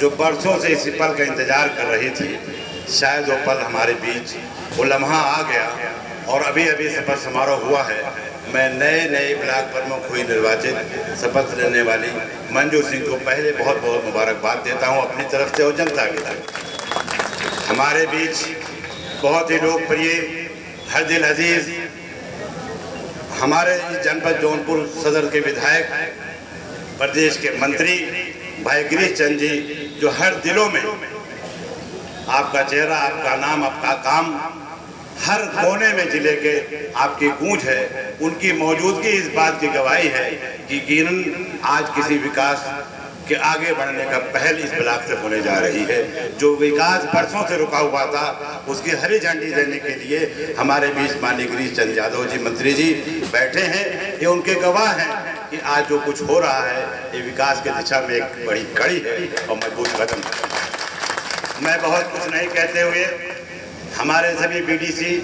जो बरसों से इसी पल का इंतज़ार कर रही थी, शायद वो पल हमारे बीच, वो लम्हा आ गया और अभी अभी शपथ समारोह हुआ है। मैं नए ब्लॉक प्रमुख हुई निर्वाचित शपथ लेने वाली मंजू सिंह को पहले बहुत बहुत मुबारकबाद देता हूं अपनी तरफ से और जनता की तरफ। हमारे बीच बहुत ही लोकप्रिय, हर दिल अजीज, हमारे जनपद जौनपुर सदर के विधायक, प्रदेश के मंत्री भाई गिरीश चंद जी, जो हर दिलों में आपका चेहरा, आपका नाम, आपका काम हर कोने में जिले के आपकी गूंज है, उनकी मौजूदगी इस बात की गवाही है कि यकीनन आज किसी विकास के आगे बढ़ने का पहल इस ब्लॉक से होने जा रही है। जो विकास बरसों से रुका हुआ था, उसकी हरी झंडी देने के लिए हमारे बीच माननीय गिरीश चंद यादव जी, मंत्री जी बैठे हैं। ये उनके गवाह हैं कि आज जो कुछ हो रहा है ये विकास की दिशा में एक बड़ी कड़ी है और मजबूत कदम है। मैं बहुत कुछ नहीं कहते हुए, हमारे सभी बीडीसी,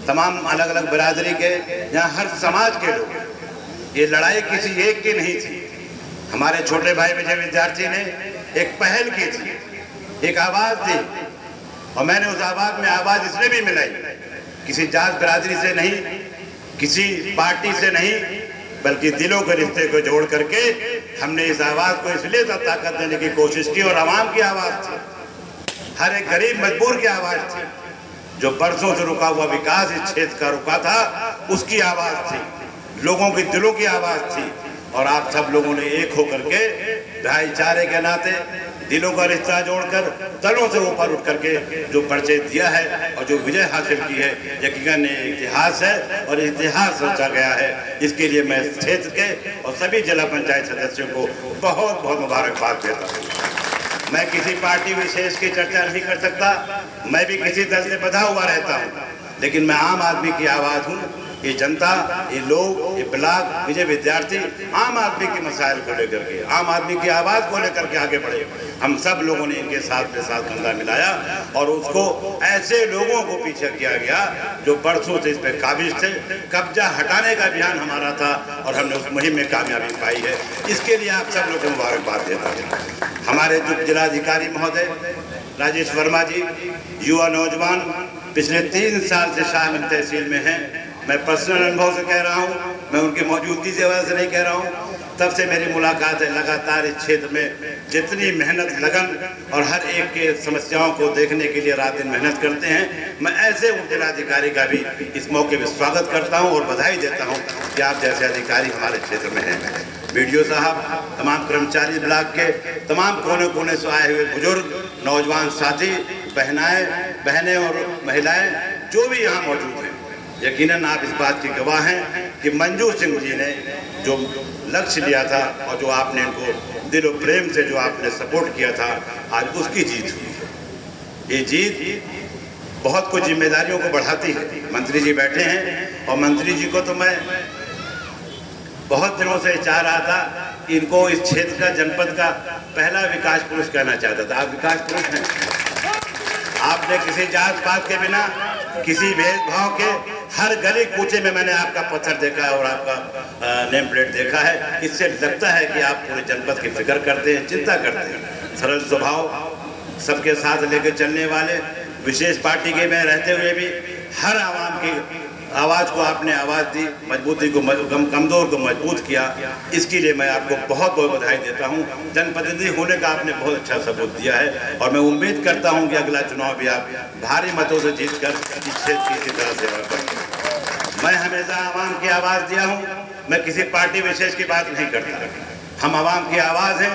तमाम अलग अलग बिरादरी के, यहाँ हर समाज के लोग, ये लड़ाई किसी एक की नहीं थी। हमारे छोटे भाई विजय विद्यार्थी ने एक पहल की थी, एक आवाज़ दी और मैंने उस आवाज़ में आवाज़ इसलिए भी मिलाई, किसी जात बिरादरी से नहीं, किसी पार्टी से नहीं, बल्कि दिलों के रिश्ते को जोड़ करके हमने इस आवाज़ को इसलिए ताकत देने की कोशिश की और आवाम की आवाज़ थी, हर एक गरीब मजबूर की आवाज़ थी। जो बरसों से रुका हुआ विकास इस क्षेत्र का रुका था, उसकी आवाज़ थी, लोगों की दिलों की आवाज़ थी। और आप सब लोगों ने एक होकर के भाईचारे के नाते दिलों का रिश्ता जोड़कर दलों से ऊपर उठ करके जो परिचय दिया है और जो विजय हासिल की है, यकीनन इतिहास है और इतिहास रचा गया है। इसके लिए मैं इस क्षेत्र के और सभी जिला पंचायत सदस्यों को बहुत बहुत मुबारकबाद देता हूँ। मैं किसी पार्टी विशेष की चर्चा नहीं कर सकता, मैं भी किसी दल से बंधा हुआ रहता हूँ, लेकिन मैं आम आदमी की आवाज़ हूँ। ये जनता, ये लोग, ये ब्लॉक, विजय विद्यार्थी आम आदमी के मसाइल को लेकर के, आम आदमी की आवाज़ को लेकर के आगे बढ़े। हम सब लोगों ने इनके साथ के साथ कंधा मिलाया और उसको ऐसे लोगों को पीछे किया गया जो बरसों से इस पर काबिज थे। कब्जा हटाने का अभियान हमारा था और हमने उस मुहिम में कामयाबी पाई है। इसके लिए आप सब लोगों को मुबारकबाद देता हूँ। हमारे जो जिलाधिकारी महोदय राजेश वर्मा जी, युवा नौजवान, पिछले 3 साल से शामिल तहसील में हैं। मैं पर्सनल अनुभव से कह रहा हूँ, मैं उनकी मौजूदगी की वजह से नहीं कह रहा हूँ। तब से मेरी मुलाकात है, लगातार इस क्षेत्र में जितनी मेहनत, लगन और हर एक के समस्याओं को देखने के लिए रात दिन मेहनत करते हैं। मैं ऐसे उप जिलाधिकारी का भी इस मौके पर स्वागत करता हूँ और बधाई देता हूँ कि आप जैसे अधिकारी हमारे क्षेत्र में हैं। बीडीओ साहब, तमाम कर्मचारी, ब्लॉक के तमाम कोने कोने से आए हुए बुजुर्ग, नौजवान साथी, बहनें और महिलाएं जो भी यहाँ मौजूद हैं, यकीनन आप इस बात की गवाह हैं कि मंजू सिंह जी ने जो लक्ष्य लिया था और जो आपने इनको दिलो प्रेम से जो आपने सपोर्ट किया था, आज उसकी जीत हुई है। ये जीत बहुत कुछ जिम्मेदारियों को बढ़ाती है। मंत्री जी बैठे हैं और मंत्री जी को तो मैं बहुत दिनों से चाह रहा था कि इनको इस क्षेत्र का, जनपद का पहला विकास पुरुष कहना चाहता था। आप विकास पुरुष हैं। आपने किसी जात पात के बिना, किसी भेदभाव के, हर गली कूचे में मैंने आपका पत्थर देखा है और आपका नेम प्लेट देखा है। इससे लगता है कि आप पूरे जनपद की फिक्र करते हैं, चिंता करते हैं। सरल स्वभाव, सबके साथ लेकर चलने वाले, विशेष पार्टी के में रहते हुए भी हर आवाम की आवाज़ को आपने आवाज़ दी, मजबूती को, कमज़ोर को मजबूत किया। इसके लिए मैं आपको बहुत बहुत बधाई देता हूं। जनप्रतिनिधि होने का आपने बहुत अच्छा सबूत दिया है और मैं उम्मीद करता हूं कि अगला चुनाव भी आप भारी मतों से जीतकर इस क्षेत्र की इसी तरह सेवा करेंगे। मैं हमेशा आवाम की आवाज़ दिया हूँ, मैं किसी पार्टी विशेष की बात नहीं करता। हम आवाम की आवाज़ है,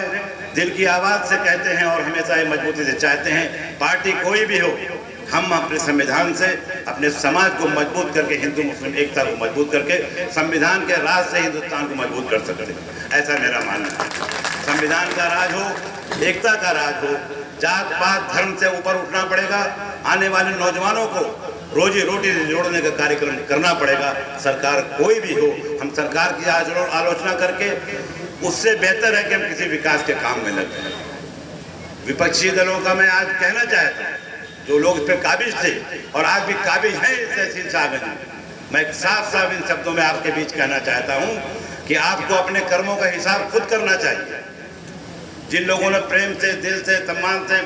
दिल की आवाज़ से कहते हैं और हमेशा ये मजबूती से चाहते हैं। पार्टी कोई भी हो, हम अपने संविधान से अपने समाज को मजबूत करके, हिंदू मुस्लिम एकता को मजबूत करके, संविधान के राज से हिंदुस्तान को मजबूत कर सकते हैं। ऐसा मेरा मानना है। संविधान का राज हो, एकता का राज हो, जात पात धर्म से ऊपर उठना पड़ेगा। आने वाले नौजवानों को रोजी रोटी जोड़ने का कार्यक्रम करना पड़ेगा। सरकार कोई भी हो, हम सरकार की आलोचना करके उससे बेहतर है कि हम किसी विकास के काम में लगे। विपक्षी दलों का मैं आज कहना चाहता हूँ, जो लोग इस पर काबिज थे और आज भी काबिज हैं इस तहसील साहब, मैं साफ साफ इन शब्दों में आपके बीच कहना चाहता हूं कि आपको अपने कर्मों का हिसाब खुद करना चाहिए। जिन लोगों ने प्रेम से, दिल से, सम्मान से,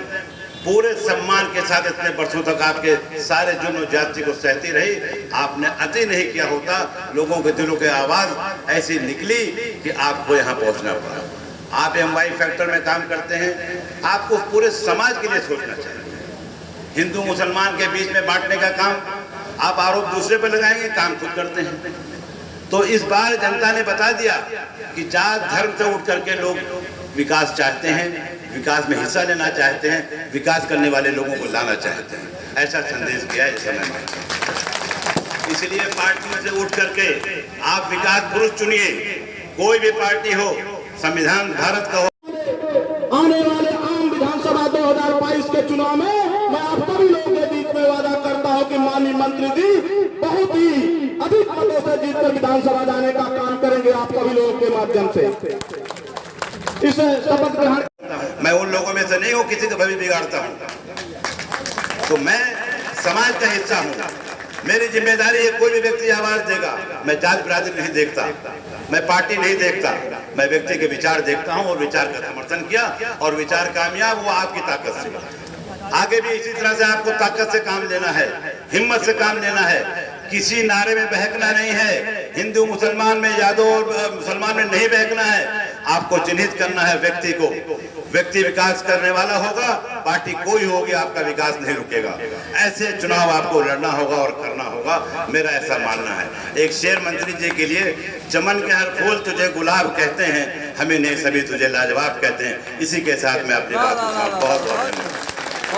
पूरे सम्मान के साथ इतने वर्षों तक आपके सारे जुर्म जाति को सहती रही, आपने अति नहीं किया होता, लोगों के दिलों की आवाज ऐसी निकली कि आपको यहाँ पहुँचना पड़ा। आप एमवाई फैक्टर में काम करते हैं, आपको पूरे समाज के लिए सोचना चाहिए। हिंदू मुसलमान के बीच में बांटने का काम आप आरोप दूसरे पर लगाएंगे, काम खुद करते हैं। तो इस बार जनता ने बता दिया कि जात धर्म से उठ करके लोग विकास चाहते हैं, विकास में हिस्सा लेना चाहते हैं, विकास करने वाले लोगों को लाना चाहते हैं। ऐसा संदेश किया है इस समय में। इसलिए पार्टियों से उठ करके आप विकास पुरुष चुनिए, कोई भी पार्टी हो, संविधान भारत का हो। आने वाले आम विधानसभा 2022 के चुनाव में मैं आप सभी लोगों के बीच में वादा करता हूं कि माननीय मंत्री जी बहुत ही अधिक मतों से जीतकर विधानसभा जाने का काम करेंगे आप सभी लोगों के माध्यम से। इस शपथ ग्रहण मैं उन लोगों में से नहीं हूं किसी को भी बिगाड़ता हूं, तो मैं समाज का हिस्सा हूं। मेरी जिम्मेदारी है, कोई भी व्यक्ति आवाज देगा, मैं जात बिरादरी नहीं देखता, मैं पार्टी नहीं देखता, मैं व्यक्ति के विचार देखता हूं और विचार का समर्थन किया और विचार कामयाब हुआ आपकी ताकत से। आगे भी इसी तरह से आपको ताकत से काम लेना है, हिम्मत से काम लेना है, किसी नारे में बहकना नहीं है, हिंदू मुसलमान में, यादव और मुसलमान में नहीं बहकना है। आपको चिन्हित करना है व्यक्ति को, व्यक्ति विकास करने वाला होगा, पार्टी कोई होगी, आपका विकास नहीं रुकेगा। ऐसे चुनाव आपको लड़ना होगा और करना होगा, मेरा ऐसा मानना है। एक शेर मंत्री जी के लिए, चमन के हर फूल तुझे गुलाब कहते हैं, हमें नहीं सभी तुझे लाजवाब कहते हैं। इसी के साथ मैं अपनी बात बहुत बहुत